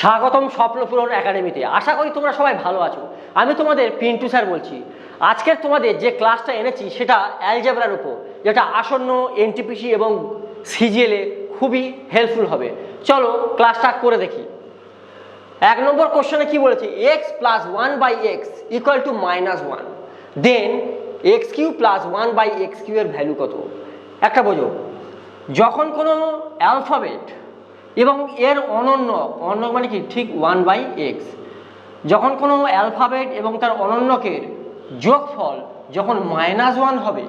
স্বাগতম স্বপ্নপূরণ একাডেমিতে। আশা করি তোমরা সবাই ভালো আছো। আমি তোমাদের পিন্টু স্যার বলছি। আজকের তোমাদের যে ক্লাসটা এনেছি সেটা অ্যালজেব্রার উপর, যেটা আসন্ন এনটিপিসি এবং সিজিএলে খুবই হেল্পফুল হবে। চলো ক্লাসটা করে দেখি। 1 নম্বর কোশ্চেনে কি বলেছে, x plus 1/x equal to -1, then x cube plus 1/x cube এর ভ্যালু কত? একটা বোঝো, যখন কোনো অ্যালফাবেট এবং এর অনন্য মানে কি, ঠিক 1/x, যখন কোনো অ্যালফাবেট এবং তার অনন্যকের যোগফল যখন -1 হবে,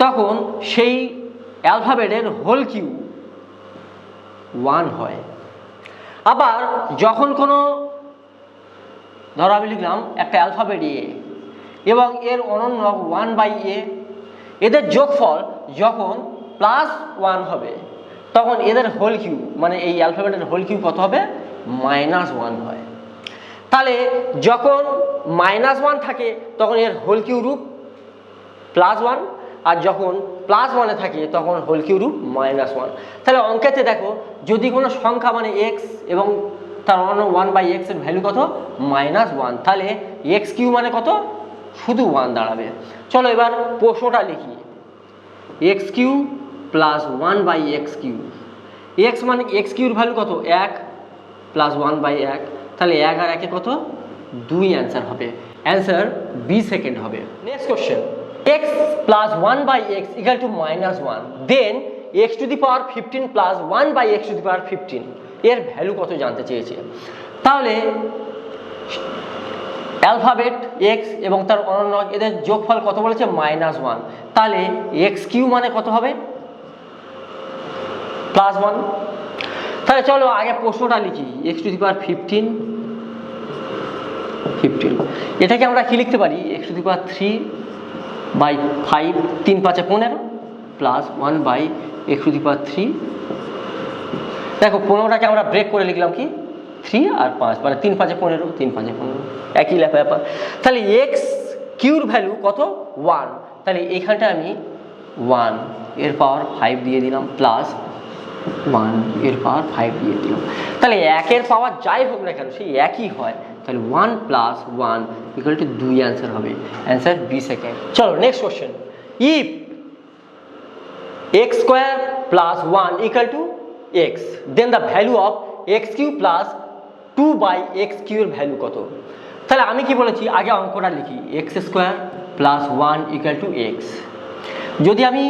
তখন সেই অ্যালফাবেটের হোল কিউ 1 হয়। আবার যখন কোনো, ধরো আমি লিখলাম একটা অ্যালফাবেট এ এবং এর অনন্য 1/a, এদের যোগফল যখন +1 হবে, তখন এদের হোল কিউ মানে এই অ্যালফাবেটের হোল কিউ কত হবে? -1 হয়। তাহলে যখন -1 থাকে তখন এর হোল কিউ রূপ +1, আর যখন +1 থাকে তখন হোল কিউ রূপ -1। তাহলে অঙ্কেতে দেখো, যদি কোনো সংখ্যা মানে এক্স এবং তার অন্য 1/x এর ভ্যালু কত? -1, তাহলে এক্স কিউ মানে কত? শুধু 1 দাঁড়াবে। চলো এবার প্রশ্নটা লিখি। X cube plus 1/x cube, x মানে এক্স কিউর ভ্যালু কত? 1 প্লাস 1/1, তাহলে 1 আর 1 কত? 2 অ্যান্সার হবে। অ্যান্সার বি সেকেন্ড হবে। Next question, x plus 1/x equal to -1, then x to the power 15 plus 1/x to the power 15 এর ভ্যালু কত জানতে চেয়েছে। তাহলে অ্যালফাবেট এক্স এবং তার অনন্য এদের যোগফল কত বলেছে? -1, তাহলে এক্স কিউ মানে কত হবে? +1। তাহলে চলো আগে প্রশ্নটা লিখি। এক্স টু দি পাওয়ার 15, এটাকে আমরা কি লিখতে পারি? X to the power 3/5, 3 × 5 = 15 plus 1/x to the power 3। দেখো 15টাকে আমরা ব্রেক করে লিখলাম কি 3 আর 5, মানে 3 × 5 = 15, 3 × 5 = 15, একই ব্যাপার। তাহলে এক্স কিউর ভ্যালু কত? 1। তাহলে এইখানটা আমি 1 এর পাওয়ার 5 দিয়ে দিলাম প্লাস 1 এর পাওয়ার 5 দিয়ে দিলাম। তাহলে 1 এর পাওয়ার যাই হোক না কেন সেই একই হয়। তাহলে 1 + 1 = 2 অ্যান্সার হবে। Answer B second. চলো next question, if x² + 1 = x, then the value of x³ + 2/x³ এর ভ্যালু কত? তাহলে আমি কি বলেছি, আগে অঙ্কটা লিখি। x² + 1 = x। যদি আমি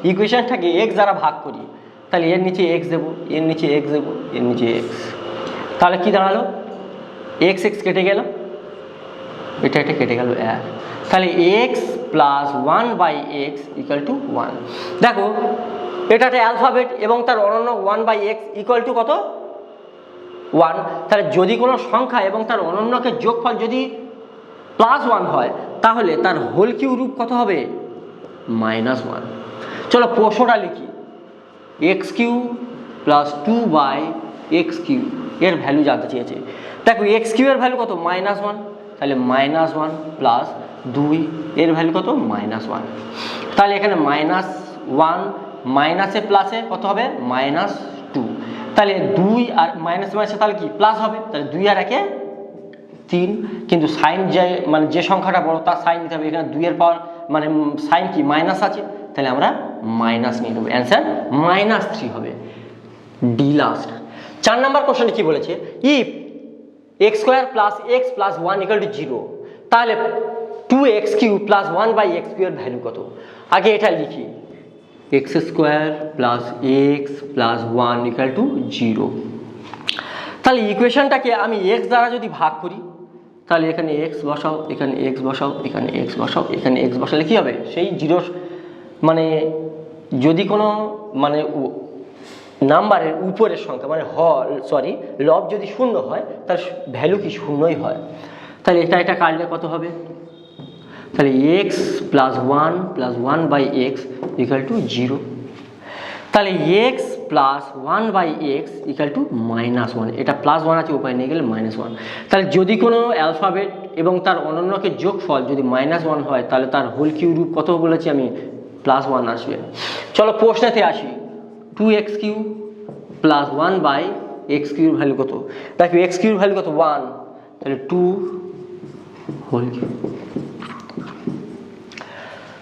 ইকুয়েশনটাকে x দ্বারা ভাগ করি, তাহলে এর নিচে x দেবো, এর নিচে x দেবো, এর নিচে x, তাহলে কি দাঁড়ালো? x কেটে গেল, এটা কেটে গেল 1, তাহলে x + 1/x = 1। দেখো এটা একটা অ্যালফাবেট এবং তার অনন্য 1/x = কত? 1। তাহলে যদি কোনো সংখ্যা এবং তার অনন্যকে যোগফল যদি +1 হয়, তাহলে তার হোল কিউ রূপ কত হবে? -1। চলো প্রশ্নটা লিখি। x³ + 2/x³ এর ভ্যালু জানতে চেয়েছে। দেখো x³ এর ভ্যালু কত? -1, তাহলে -1 প্লাস 2 এর ভ্যালু কত? -1। তাহলে এখানে -1 মাইনাসে প্লাসে কত হবে? -2। তাহলে 2 আর মাইনাসে তাহলে কি প্লাস হবে? তাহলে 2 আর 1 3, কিন্তু সাইন যে সংখ্যাটা বড় তার সাইন নিতে হবে। এখানে 2 এর পাওয়ার মানে সাইন কি মাইনাস আছে, তাহলে আমরা মাইনাস নিয়ে নেবো। অ্যান্সার -3 হবে। D last. 4 নম্বর কোশ্চেনে কি বলেছে, ইফ x² + x + 1 = 0, তাহলে 2x³ + 1/x³ এর ভ্যালু কত? আগে এটা লিখি, x² + x + 1 = 0। তাহলে ইকুয়েশনটাকে আমি x দ্বারা যদি ভাগ করি, তাহলে এখানে x বসাও, এখানে x বসাও, এখানে x বসাও, এখানে x বসালে কি হবে? সেই 0, মানে যদি কোনো মানে নাম্বারের উপরের সংখ্যা মানে লব যদি 0 হয়, তার ভ্যালু কি 0ই হয়। তাহলে এটা কাটলে কত হবে? তাহলে x + 1 + 1/x = 0। তাহলে x + 1/x = -1। এটা +1 আছে, উপায় নিয়ে গেলে -1। তাহলে যদি কোনো অ্যালফাবেট এবং তার অনন্যকে যোগফল যদি -1 হয়, তাহলে তার হোল কিউ রূপ কত বলেছি আমি? +1 আসবে। চলো প্রশ্নেতে আসি। 2x³ + 1/x এক্স কিউর ভ্যালু কত, দেখো এক্স কিউর ভ্যালু কত 1, তাহলে 2 হোল কিউ,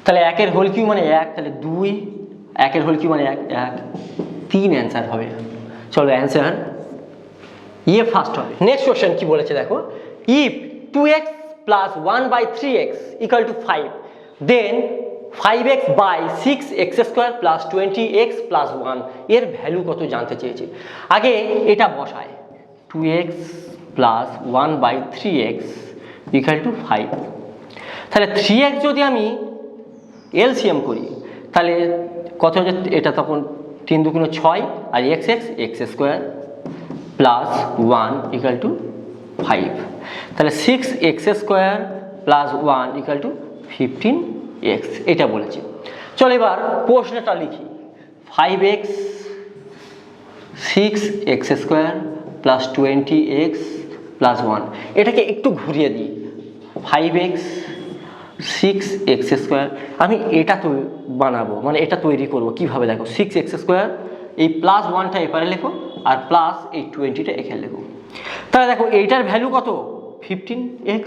তাহলে 1 এর হোল কিউ মানে 1, তাহলে 2, 1 এর হোল কিউ মানে 1, 3 অ্যান্সার হবে। চলো অ্যান্সার ইয়ে ফার্স্ট হবে। নেক্সট কোশ্চেন কি বলেছে দেখো, if 2x plus 1 by 3x equal to 5, then 5x by 6x square plus 20x plus 1 এর ভ্যালু কত জানতে চেয়েছে। আগে এটা বসায় 2x plus 1 by 3x equal to 5, তাহলে 3x যদি আমি এলসিএম করি তাহলে কত হচ্ছে, এটা তখন 3 2 6 আর x square plus 1 equal two 5, তাহলে 6x square plus 1 equal two 15x এটা বলেছে। চলো এবার প্রশ্নটা লিখি, 5x 6x square plus 20x plus 1, এটাকে একটু ঘুরিয়ে দিই, 5x 6x স্কোয়ার, আমি এটা তো বানাবো মানে এটা তৈরি করব কিভাবে দেখো, 6x স্কোয়ার এই প্লাস 1টা এপারে লেখো আর প্লাস এই 20টা এখানে লেখো, তাহলে দেখো এইটার ভ্যালু কত 15x,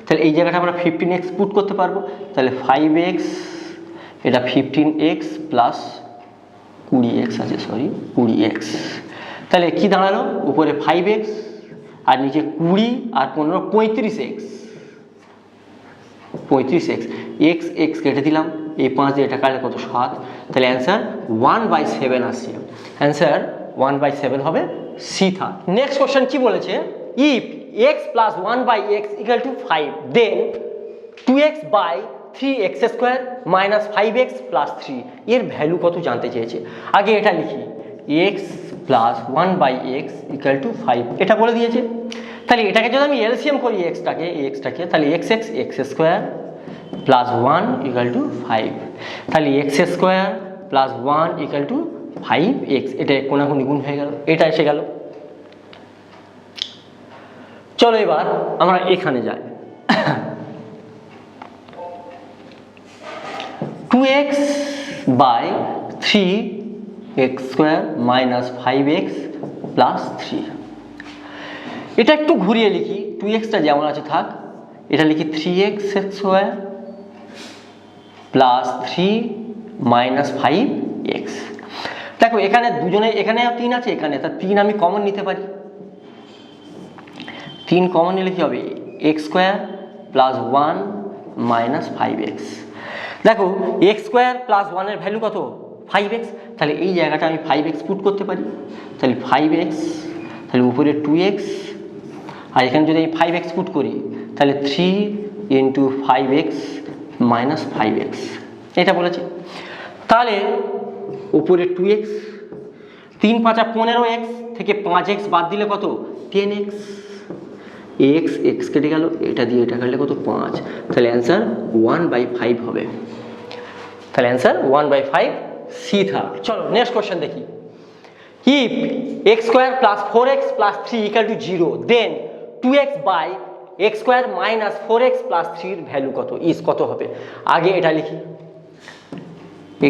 তাহলে এই জায়গাটা আমরা 15x পুট করতে পারবো, তাহলে 5x এটা 15x প্লাস 20x আছে, সরি 20x, তাহলে কি দাঁড়ালো উপরে 5x আর নিচে 20 আর 15 35x, 35x, x কেটে দিলাম, এই 5 দিয়ে এটা কাটলে কত 7, তাহলে অ্যান্সার 1/7 আসছে, অ্যান্সার 1/7 হবে সি থার্ড। নেক্সট কোশ্চেন কি বলেছে, if x plus 1/x equal to 5, then 2x by 3x square minus 5x plus 3 এর ভ্যালু কত জানতে চেয়েছে। আগে এটা লিখি, x plus 1/x equal to 5 এটা বলে দিয়েছে, তাহলে এটাকে যদি আমি এলসিএম করি xটাকে তাহলে x square plus 1 equal two 5, তাহলে x square plus 1 equal two 5x, এটা কোনাকুনি গুণ হয়ে গেল, এটা এসে গেল। চলো এবার আমরা এখানে যাই, 2x by 3x square minus 5x plus 3, এটা একটু ঘুরিয়ে লিখি, 2xটা যেমন আছে থাক, এটা লিখি 3x square plus 3 minus 5x, দেখো এখানে দুজনে এখানে 3 আছে এখানে, তা 3 আমি কমন নিতে পারি, 3 কমন নিলে কি হবে x square plus 1 minus 5x, দেখো x স্কোয়ার প্লাস 1 এর ভ্যালু কত 5x, তাহলে এই জায়গাটা আমি 5x পুট করতে পারি, তাহলে 5x, তাহলে উপরে 2x আর এখানে যদি আমি 5x পুট করি তাহলে 3 ইন্টু 5x মাইনাস 5x এটা বলেছে, তাহলে উপরে 2x, 3 5 15x থেকে 5x বাদ দিলে কত 10x, x কেটে গেল, এটা দিয়ে এটা কাটলে কত 5, তাহলে অ্যান্সার 1/5 হবে, তাহলে অ্যান্সার 1/5 সি থার্ড। চলো নেক্সট কোশ্চেন দেখি, if x square plus 4x plus 3 equal to 0, then 2x by x square minus 4x plus 3 এর ভ্যালু কত, ইজ কত হবে। আগে এটা লিখি,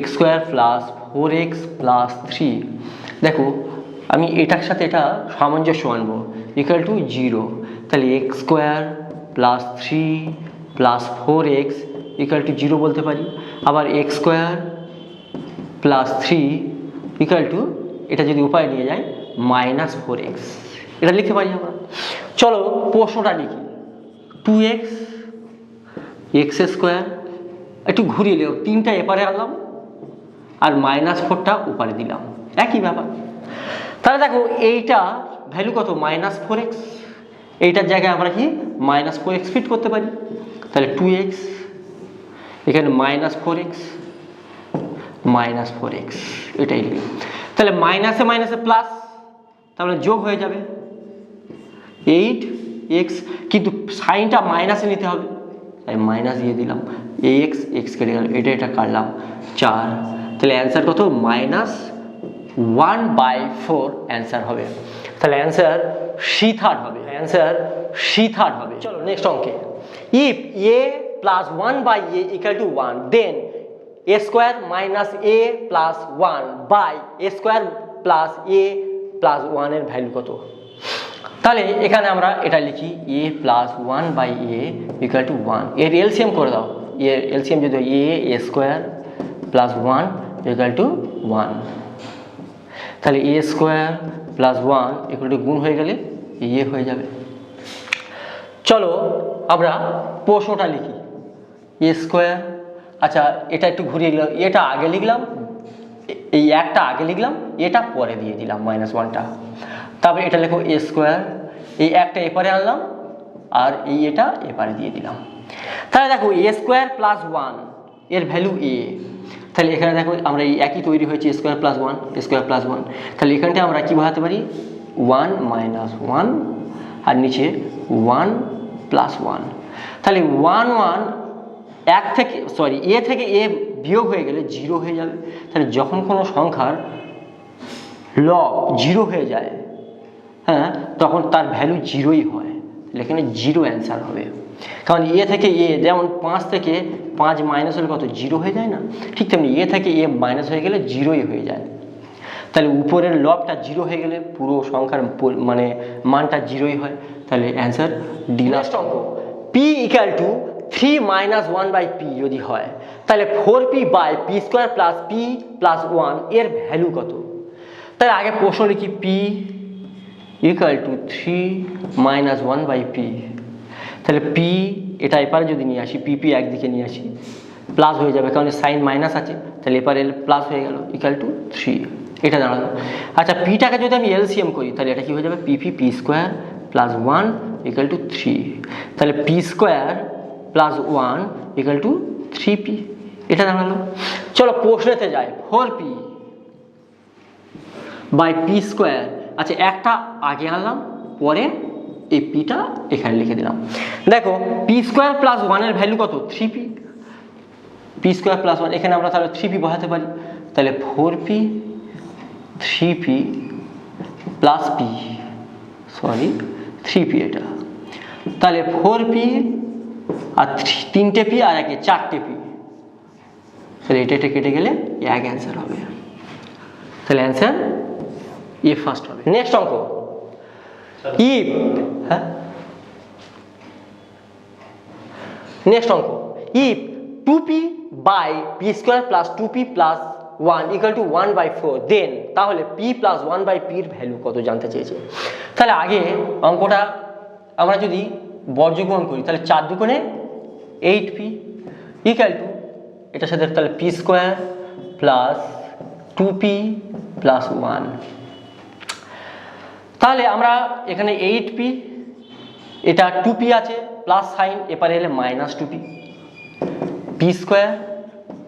x square plus 4x plus 3, দেখো আমি এটার সাথে এটা সামঞ্জস্য আনবো, ইকুয়াল টু 0, তাহলে x square plus 3 plus 4x equal to 0 বলতে পারি, আবার x square plus 3 equal two, এটা যদি উপায় নিয়ে যায় মাইনাস 4x এটা লিখতে পারি আমরা। চলো প্রশ্নটা লিখি, 2x x স্কোয়ার একটু ঘুরিয়ে নিও, 3টা এপারে আনলাম আর মাইনাস 4টা উপরে দিলাম, একই ব্যাপার, তাহলে দেখো এইটা ভ্যালু কত মাইনাস 4x, এইটার জায়গায় আমরা কি মাইনাস 4x ফিট করতে পারি, তাহলে 2x এখানে মাইনাস 4x এটাই লিখি, তাহলে মাইনাসে মাইনাসে প্লাস, তাহলে যোগ হয়ে যাবে 8x, কিন্তু সাইনটা মাইনাসে নিতে হবে তাই মাইনাস দিয়ে দিলাম, x কেটে গেল, এটা কাটলাম 4, তাহলে অ্যান্সার কত মাইনাস 1/4 অ্যান্সার হবে, তাহলে অ্যান্সার সি থার্ড হবে, অ্যান্সার সি থার্ড হবে। চলো নেক্সট অঙ্কে, if a plus 1/a equal to 1, then a square minus a plus 1 by a square plus a plus ওয়ানের ভ্যালু কত। তাহলে এখানে আমরা এটা লিখি a plus one by a equal to one. এর এলসিএম করে দাও, এর এলসিএম যদি a square plus one equal to one. তাহলে a square plus one equal two গুণ হয়ে গেলে এ হয়ে যাবে। চলো আমরা প্রশ্নটা লিখি এ স্কোয়ার। আচ্ছা এটা একটু ঘুরিয়ে দিলাম, এটা আগে লিখলাম, এই একটা আগে লিখলাম, এটা পরে দিয়ে দিলাম মাইনাস ওয়ানটা। তারপরে এটা লেখো এ স্কোয়ার, এই একটা এপারে আনলাম আর এই এটা এপারে দিয়ে দিলাম। তাহলে দেখো এ স্কোয়ার প্লাস ওয়ান এর ভ্যালু এ। তাহলে এখানে দেখো আমরা এই একই তৈরি হয়েছে square plus one, square plus one. তাহলে এখানটা আমরা কী বোঝাতে পারি ওয়ান মাইনাস ওয়ান আর নিচে ওয়ান প্লাস ওয়ান। তাহলে ওয়ান ওয়ান এক থেকে সরি এ থেকে এ বিয়োগ হয়ে গেলে জিরো হয়ে যাবে। তাহলে যখন কোনো সংখ্যার লব জিরো হয়ে যায়, হ্যাঁ, তখন তার ভ্যালু জিরোই হয়। তাহলে এখানে জিরো অ্যান্সার হবে, কারণ এ থেকে এ যেমন 5 থেকে 5 মাইনাস হলে কত জিরো হয়ে যায় না, ঠিক তেমনি এ থেকে এ মাইনাস হয়ে গেলে জিরোই হয়ে যায়। তাহলে উপরের লবটা জিরো হয়ে গেলে পুরো সংখ্যার মানে মানটা জিরোই হয়। তাহলে অ্যান্সার ডি। লাস্ট অঙ্ক P equal to 3 minus 1 by P যদি হয়, তাহলে 4p by P square plus P plus 1 এর ভ্যালু কত। তাহলে আগে প্রশ্ন লিখি P equal to 3 minus 1 by P. তাহলে পি এটা এপারে যদি নিয়ে আসি, পি একদিকে নিয়ে আসি প্লাস হয়ে যাবে, কারণ সাইন মাইনাস আছে, তাহলে এপারে প্লাস হয়ে গেল ইকুয়াল টু 3, এটা দাঁড়ালো। আচ্ছা পিটাকে যদি আমি এলসিএম করি তাহলে এটা কি হয়ে যাবে P square plus 1 equal to 3। তাহলে P square plus 1 equal two 3p, এটা দাঁড়ালো। চলো প্রশ্নেতে যাই 4p বাই পি স্কোয়ার। আচ্ছা একটা আগে আনলাম, পরে এই পিটা এখানে লিখে দিলাম। দেখো পি স্কোয়ার প্লাস ওয়ানের ভ্যালু কত 3p, P square plus one, এখানে আমরা তাহলে 3p বসাতে পারি। তাহলে 4p 3p plus P sorry 3p এটা। তাহলে 4p আর 3টে পি আর একে 4টে পি, তাহলে এটা কেটে গেলে এক অ্যান্সার হবে। তাহলে অ্যান্সার এ ফার্স্ট হবে। নেক্সট অঙ্ক ইফ, হ্যাঁ নেক্সট অঙ্ক if 2p by P square plus 2p plus 1 equal to 1/4 then, তাহলে p প্লাস 1/p-র ভ্যালু কত জানতে চেয়েছে। তাহলে আগে অঙ্কটা আমরা যদি বর্গমূল করি তাহলে 4 দুগুণে 8p ইকুয়াল টু এটার সাথে তাহলে P square plus 2p plus 1। তাহলে আমরা এখানে 8p, এটা 2p আছে প্লাস সাইন, এপারে এলে minus 2p, P square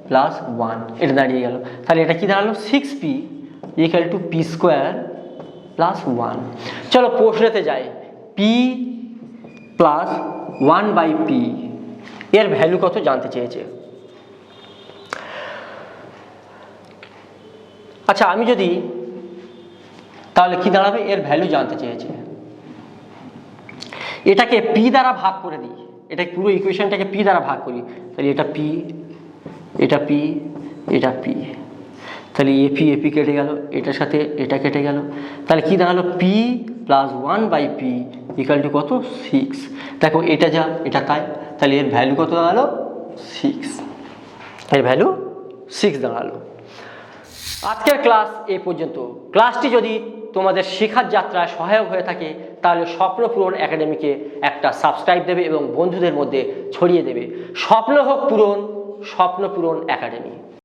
plus 1 এটা দাঁড়িয়ে গেল। তাহলে এটা কি দাঁড়ালো 6p equal to P square plus 1। চলো প্রশ্নেতে যাই পি প্লাস 1/p এর ভ্যালু কত জানতে চেয়েছে। আচ্ছা আমি যদি তাহলে কি দাঁড়াবে, এর ভ্যালু জানতে চেয়েছে, এটাকে পি দ্বারা ভাগ করে দিই, এটা পুরো ইকুয়েশনটাকে পি দ্বারা ভাগ করি, তাহলে এটা পি, এটা পি, এটা পি, তাহলে এপি কেটে গেল, এটার সাথে এটা কেটে গেল, তাহলে কি দাঁড়ালো P plus 1/p equal to কত 6। দেখো এটা যা এটা তাই, তাহলে এর ভ্যালু কত দাঁড়ালো 6, এর ভ্যালু 6 দাঁড়ালো। আজকের ক্লাস এই পর্যন্ত। ক্লাসটি যদি তোমাদের শেখার যাত্রায় সহায়ক হয়ে থাকে তাহলে স্বপ্নপূরণ একাডেমিকে একটা সাবস্ক্রাইব দেবে এবং বন্ধুদের মধ্যে ছড়িয়ে দেবে। স্বপ্ন হোক পূরণ, স্বপ্নপূরণ একাডেমি।